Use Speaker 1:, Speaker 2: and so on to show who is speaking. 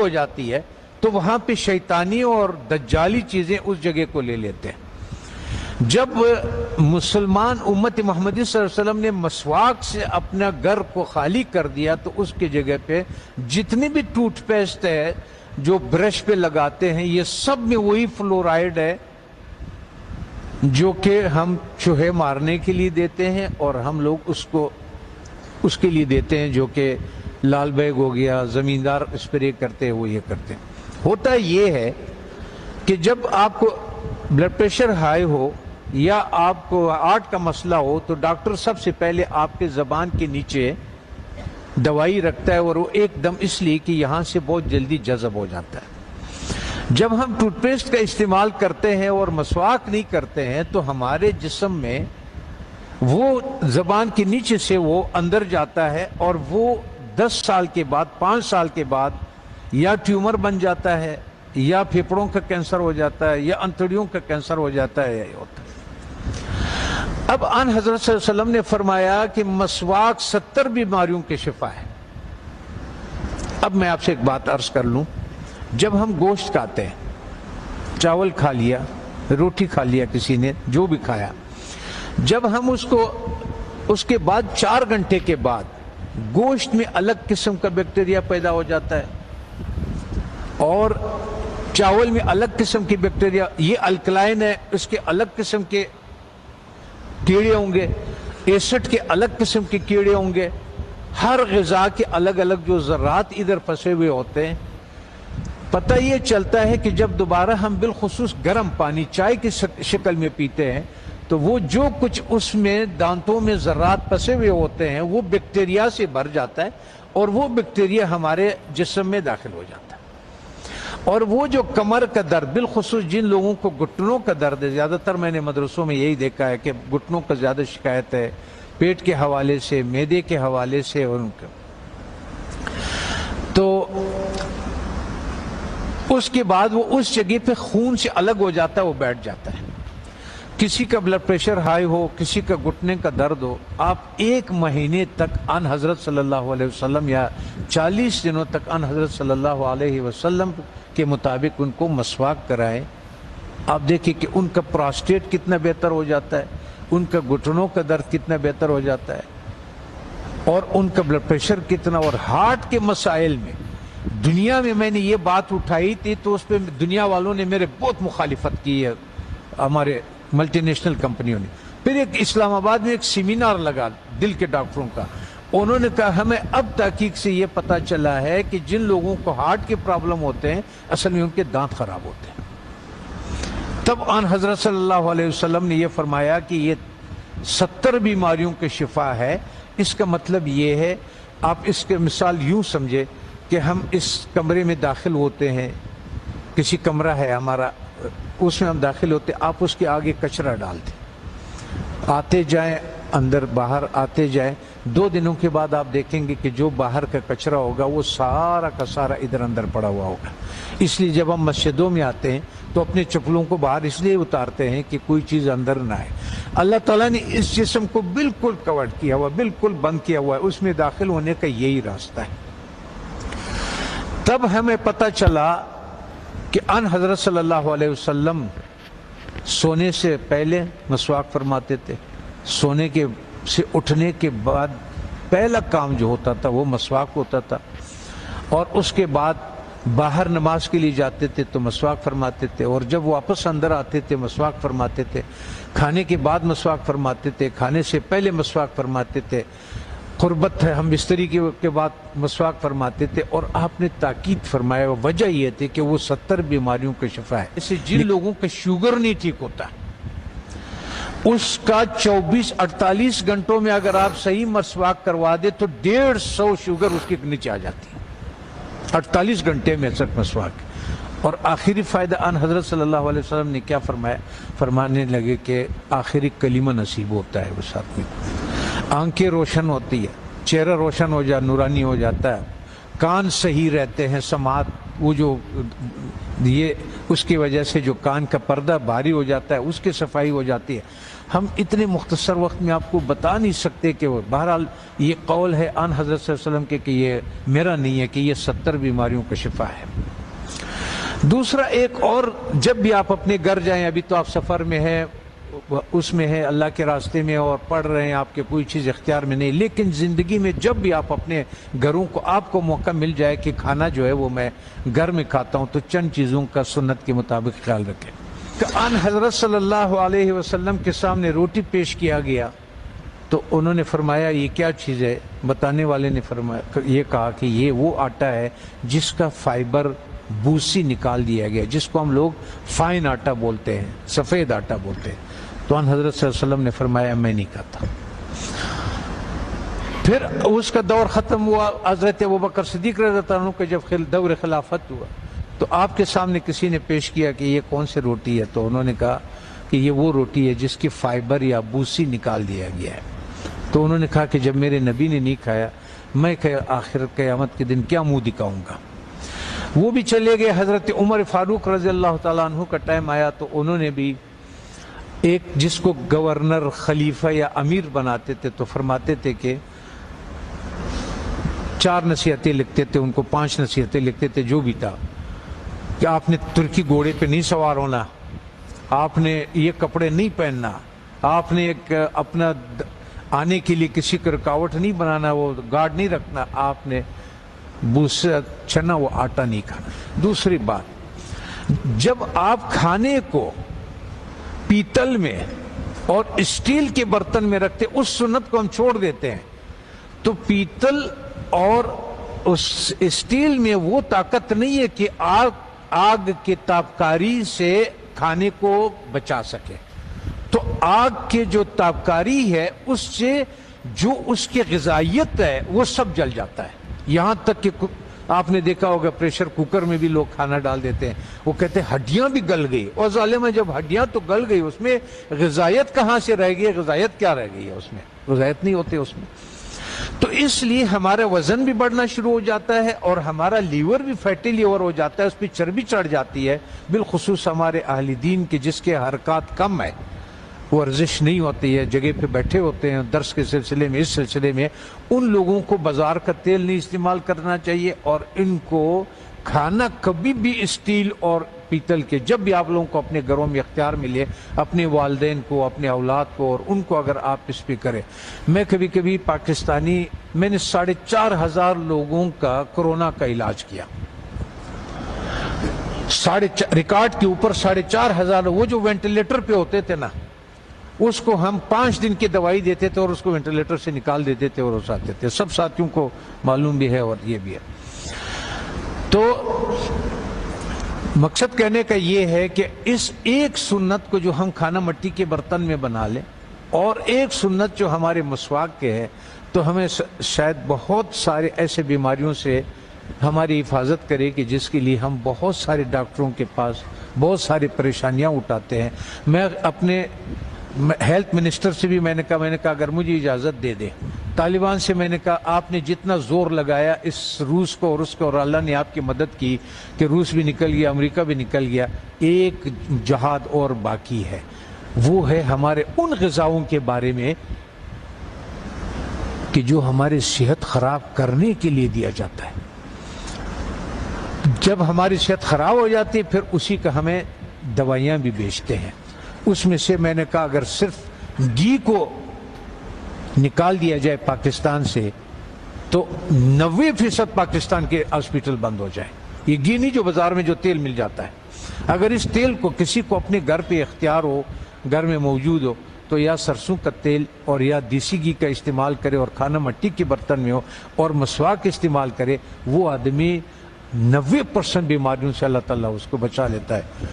Speaker 1: ہو جاتی ہے تو وہاں پہ شیطانی اور دجالی چیزیں اس جگہ کو لے لیتے ہیں۔ جب مسلمان امت محمدی صلی اللہ علیہ وسلم نے مسواک سے اپنا گھر کو خالی کر دیا تو اس کی جگہ پہ جتنی بھی ٹوتھ پیسٹ ہے جو برش پہ لگاتے ہیں یہ سب میں وہی فلورائڈ ہے جو کہ ہم چوہے مارنے کے لیے دیتے ہیں، اور ہم لوگ اس کے لیے دیتے ہیں جو کہ لال بیگ ہو گیا، زمیندار اسپرے کرتے ہیں وہ یہ کرتے ہیں۔ ہوتا یہ ہے کہ جب آپ کو بلڈ پریشر ہائی ہو یا آپ کو ہارٹ کا مسئلہ ہو تو ڈاکٹر سب سے پہلے آپ کے زبان کے نیچے دوائی رکھتا ہے، اور وہ ایک دم اس لیے کہ یہاں سے بہت جلدی جذب ہو جاتا ہے۔ جب ہم ٹوتھ پیسٹ کا استعمال کرتے ہیں اور مسواک نہیں کرتے ہیں تو ہمارے جسم میں وہ زبان کے نیچے سے وہ اندر جاتا ہے، اور وہ 10 سال کے بعد 5 سال کے بعد یا ٹیومر بن جاتا ہے یا پھیپھڑوں کا کینسر ہو جاتا ہے یا انتڑیوں کا کینسر ہو جاتا ہے، یہ ہوتا ہے۔ اب آن حضرت صلی اللہ علیہ وسلم نے فرمایا کہ مسواک 70 بیماریوں کے شفا ہے۔ اب میں آپ سے ایک بات عرض کر لوں، جب ہم گوشت کھاتے ہیں، چاول کھا لیا، روٹی کھا لیا، کسی نے جو بھی کھایا، جب ہم اس کے بعد 4 گھنٹے کے بعد گوشت میں الگ قسم کا بیکٹیریا پیدا ہو جاتا ہے اور چاول میں الگ قسم کی بیکٹیریا، یہ الکلائن ہے، اس کے الگ قسم کے کیڑے ہوں گے، ایسڈ کے الگ قسم کے کیڑے ہوں گے، ہر غذا کے الگ الگ جو ذرات ادھر پھنسے ہوئے ہوتے ہیں۔ پتہ یہ چلتا ہے کہ جب دوبارہ ہم بالخصوص گرم پانی چائے کی شکل میں پیتے ہیں تو وہ جو کچھ اس میں دانتوں میں ذرات پھنسے ہوئے ہوتے ہیں وہ بیکٹیریا سے بھر جاتا ہے، اور وہ بیکٹیریا ہمارے جسم میں داخل ہو جاتا ہے۔ اور وہ جو کمر کا درد، بالخصوص جن لوگوں کو گھٹنوں کا درد ہے، زیادہ تر میں نے مدرسوں میں یہی دیکھا ہے کہ گھٹنوں کا زیادہ شکایت ہے، پیٹ کے حوالے سے، معدے کے حوالے سے، اور ان کا تو اس کے بعد وہ اس جگہ پہ خون سے الگ ہو جاتا ہے، وہ بیٹھ جاتا ہے۔ کسی کا بلڈ پریشر ہائی ہو، کسی کا گھٹنے کا درد ہو، آپ 1 مہینے تک ان حضرت صلی اللہ علیہ وسلم یا 40 دنوں تک ان حضرت صلی اللہ علیہ وسلم کے مطابق ان کو مسواک کرائیں۔ آپ دیکھیں کہ ان کا پراسٹیٹ کتنا بہتر ہو جاتا ہے، ان کا گھٹنوں کا درد کتنا بہتر ہو جاتا ہے، اور ان کا بلڈ پریشر کتنا، اور ہارٹ کے مسائل میں دنیا میں نے یہ بات اٹھائی تھی تو اس پہ دنیا والوں نے میرے بہت مخالفت کی ہے، ہمارے ملٹی نیشنل کمپنیوں نے۔ پھر ایک اسلام آباد میں ایک سیمینار لگا دل کے ڈاکٹروں کا، انہوں نے کہا ہمیں اب تحقیق سے یہ پتہ چلا ہے کہ جن لوگوں کو ہارٹ کے پرابلم ہوتے ہیں اصل میں ان کے دانت خراب ہوتے ہیں۔ تب آن حضرت صلی اللہ علیہ وسلم نے یہ فرمایا کہ یہ 70 بیماریوں کے شفا ہے۔ اس کا مطلب یہ ہے، آپ اس کے مثال یوں سمجھے کہ ہم اس کمرے میں داخل ہوتے ہیں، کسی کمرہ ہے ہمارا، اس میں ہم داخل ہوتے، آپ اس کے آگے کچرا ڈالتے، آتے جائیں اندر باہر آتے جائیں، 2 دنوں کے بعد آپ دیکھیں گے کہ جو باہر کا کچرا ہوگا وہ سارا کا سارا ادھر اندر پڑا ہوا ہوگا۔ اس لیے جب ہم مسجدوں میں آتے ہیں تو اپنے چپلوں کو باہر اس لیے اتارتے ہیں کہ کوئی چیز اندر نہ آئے۔ اللہ تعالیٰ نے اس جسم کو بالکل کور کیا ہوا، بالکل بند کیا ہوا ہے، اس میں داخل ہونے کا یہی راستہ ہے۔ تب ہمیں پتہ چلا کہ ان حضرت صلی اللہ علیہ وسلم سونے سے پہلے مسواک فرماتے تھے، سونے کے سے اٹھنے کے بعد پہلا کام جو ہوتا تھا وہ مسواک ہوتا تھا، اور اس کے بعد باہر نماز کے لیے جاتے تھے تو مسواک فرماتے تھے، اور جب واپس اندر آتے تھے مسواک فرماتے تھے، کھانے کے بعد مسواک فرماتے تھے، کھانے سے پہلے مسواک فرماتے تھے، قربت ہے ہم بستری کے بعد مسواک فرماتے تھے۔ اور آپ نے تاکید فرمایا، وجہ یہ تھی کہ وہ 70 بیماریوں کا شفا ہے۔ اسے جن لوگوں کا شوگر نہیں ٹھیک ہوتا اس کا 24-48 گھنٹوں میں اگر آپ صحیح مسواک کروا دے تو 150 شوگر اس کے نیچے آ جاتی ہے، 48 گھنٹے میں صرف مسواک۔ اور آخری فائدہ ان حضرت صلی اللہ علیہ وسلم نے کیا فرمایا، فرمانے لگے کہ آخری کلمہ نصیب ہوتا ہے اس آدمی کو، آنکھیں روشن ہوتی ہے، چہرہ روشن ہو جاتا، نورانی ہو جاتا ہے، کان صحیح رہتے ہیں، سماعت وہ جو یہ اس کی وجہ سے جو کان کا پردہ بھاری ہو جاتا ہے اس کی صفائی ہو جاتی ہے. ہم اتنے مختصر وقت میں آپ کو بتا نہیں سکتے کہ وہ بہرحال یہ قول ہے آن حضرت صلی اللہ علیہ وسلم کے کہ یہ میرا نہیں ہے کہ یہ 70 بیماریوں کا شفا ہے. دوسرا ایک اور، جب بھی آپ اپنے گھر جائیں، ابھی تو آپ سفر میں ہیں، اس میں ہے اللہ کے راستے میں اور پڑھ رہے ہیں، آپ کے کوئی چیز اختیار میں نہیں، لیکن زندگی میں جب بھی آپ اپنے گھروں کو آپ کو موقع مل جائے کہ کھانا جو ہے وہ میں گھر میں کھاتا ہوں، تو چند چیزوں کا سنت کے مطابق خیال رکھیں. کہ آن حضرت صلی اللہ علیہ وسلم کے سامنے روٹی پیش کیا گیا تو انہوں نے فرمایا یہ کیا چیز ہے؟ بتانے والے نے فرمایا، یہ کہا کہ یہ وہ آٹا ہے جس کا فائبر بوسی نکال دیا گیا، جس کو ہم لوگ فائن آٹا بولتے ہیں، سفید آٹا بولتے ہیں. تو ان حضرت صلی اللہ علیہ وسلم نے فرمایا میں نہیں کھاتا. پھر اس کا دور ختم ہوا، حضرت ابوبکر صدیق رضی اللہ عنہ کا جب دور خلافت ہوا تو آپ کے سامنے کسی نے پیش کیا کہ یہ کون سی روٹی ہے؟ تو انہوں نے کہا کہ یہ وہ روٹی ہے جس کی فائبر یا بوسی نکال دیا گیا ہے. تو انہوں نے کہا کہ جب میرے نبی نے نہیں کھایا، میں آخر قیامت کے دن کیا منہ دکھاؤں گا؟ وہ بھی چلے گئے. حضرت عمر فاروق رضی اللہ تعالیٰ عنہ کا ٹائم آیا تو انہوں نے بھی ایک جس کو گورنر، خلیفہ یا امیر بناتے تھے تو فرماتے تھے کہ 4 نصیحتیں لکھتے تھے، ان کو 5 نصیحتیں لکھتے تھے، جو بھی تھا کہ آپ نے ترکی گھوڑے پہ نہیں سوار ہونا، آپ نے یہ کپڑے نہیں پہننا، آپ نے ایک اپنا آنے کے لیے کسی کا رکاوٹ نہیں بنانا، وہ گارڈ نہیں رکھنا، آپ نے بوسا چنا وہ آٹا نہیں کھانا. دوسری بات، جب آپ کھانے کو پیتل میں اور اسٹیل کے برتن میں رکھتے، اس سنت کو ہم چھوڑ دیتے ہیں. تو پیتل اور اس اسٹیل میں وہ طاقت نہیں ہے کہ آگ کی تابکاری سے کھانے کو بچا سکے. تو آگ کے جو تابکاری ہے اس سے جو اس کی غذائیت ہے وہ سب جل جاتا ہے. یہاں تک کہ آپ نے دیکھا ہوگا پریشر کوکر میں بھی لوگ کھانا ڈال دیتے ہیں، وہ کہتے ہیں ہڈیاں بھی گل گئی. اور ظالم ہے، جب ہڈیاں تو گل گئی اس میں غذائیت کہاں سے رہ گئی؟ غذائیت کیا رہ گئی ہے اس میں؟ غذائیت نہیں ہوتے اس میں. تو اس لیے ہمارا وزن بھی بڑھنا شروع ہو جاتا ہے اور ہمارا لیور بھی فیٹی لیور ہو جاتا ہے، اس پہ چربی چڑھ جاتی ہے. بالخصوص ہمارے اہل دین کے جس کے حرکات کم ہے، ورزش نہیں ہوتی ہے، جگہ پہ بیٹھے ہوتے ہیں درس کے سلسلے میں، اس سلسلے میں ان لوگوں کو بازار کا تیل نہیں استعمال کرنا چاہیے. اور ان کو کھانا کبھی بھی اسٹیل اور پیتل کے، جب بھی آپ لوگوں کو اپنے گھروں میں اختیار ملے، اپنے والدین کو، اپنے اولاد کو اور ان کو اگر آپ اس پہ کریں. میں کبھی کبھی پاکستانی، میں نے 4,500 لوگوں کا کورونا کا علاج کیا، ریکارڈ کے اوپر 4,500. وہ جو وینٹیلیٹر پہ ہوتے تھے نا، اس کو ہم 5 دن کی دوائی دیتے تھے اور اس کو وینٹیلیٹر سے نکال دیتے تھے اور اس آتے تھے. سب ساتھیوں کو معلوم بھی ہے اور یہ بھی ہے. تو مقصد کہنے کا یہ ہے کہ اس ایک سنت کو جو ہم کھانا مٹی کے برتن میں بنا لیں اور ایک سنت جو ہمارے مسواک کے ہے، تو ہمیں شاید بہت سارے ایسے بیماریوں سے ہماری حفاظت کرے کہ جس کے لیے ہم بہت سارے ڈاکٹروں کے پاس بہت ساری پریشانیاں اٹھاتے ہیں. میں اپنے ہیلتھ منسٹر سے بھی میں نے کہا اگر مجھے اجازت دے دے، طالبان سے میں نے کہا آپ نے جتنا زور لگایا اس روس کو اور اس کو، اور اللہ نے آپ کی مدد کی کہ روس بھی نکل گیا، امریکہ بھی نکل گیا، ایک جہاد اور باقی ہے. وہ ہے ہمارے ان غذاؤں کے بارے میں کہ جو ہماری صحت خراب کرنے کے لیے دیا جاتا ہے. جب ہماری صحت خراب ہو جاتی ہے پھر اسی کا ہمیں دوائیاں بھی بیچتے ہیں. اس میں سے میں نے کہا اگر صرف گھی کو نکال دیا جائے پاکستان سے تو 90% پاکستان کے ہاسپٹل بند ہو جائیں. یہ گھی نہیں جو بازار میں جو تیل مل جاتا ہے. اگر اس تیل کو کسی کو اپنے گھر پہ اختیار ہو، گھر میں موجود ہو، تو یا سرسوں کا تیل اور یا دیسی گھی کا استعمال کرے اور کھانا مٹی کے برتن میں ہو اور مسواک استعمال کرے. وہ آدمی 90% بیماریوں سے اللہ تعالیٰ اس کو بچا لیتا ہے.